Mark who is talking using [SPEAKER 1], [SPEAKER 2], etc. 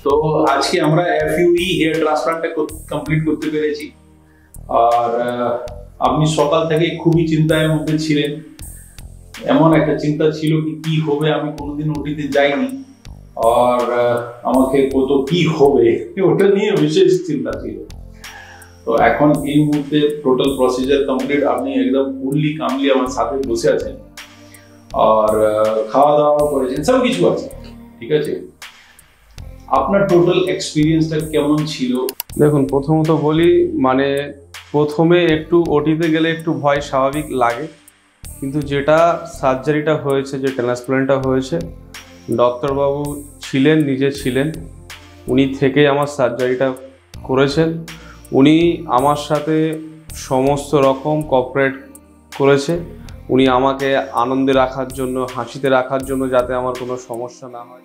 [SPEAKER 1] তো আজকে আমরা FUE হেয়ার ট্রান্সপ্লান্টটা কমপ্লিট করতে পেরেছি। আর আপনি সকাল থেকে খুবই চিন্তার মধ্যে ছিলেন। এমন একটা চিন্তা ছিল কি হবে, আমি কোনোদিন ওটিতে যাইনি, আর আমাকে কত কি হবে ওটা নিয়ে বিশেষ চিন্তা ছিল। তো এখন এই মুহূর্তে টোটাল প্রসিজার কমপ্লিট, আপনি একদম ফুললি কামলি আমার সাথে বসে আছেন, আর খাওয়া দাওয়া করেছেন, সব কিছু আছে, ঠিক আছে। আপনার টোটাল এক্সপিরিয়েন্সটা কেমন ছিল?
[SPEAKER 2] দেখুন, প্রথমত বলি, মানে প্রথমে একটু ওটিতে গেলে একটু ভয় স্বাভাবিক লাগে, কিন্তু যেটা সার্জারিটা হয়েছে, যে ট্রান্সপ্ল্যান্টটা হয়েছে, ডক্টরবাবু ছিলেন, নিজে ছিলেন, উনি থেকে আমার সার্জারিটা করেছেন। উনি আমার সাথে সমস্ত রকম কোঅপারেট করেছে। উনি আমাকে আনন্দে রাখার জন্য, হাসিতে রাখার জন্য, যাতে আমার কোনো সমস্যা না হয়।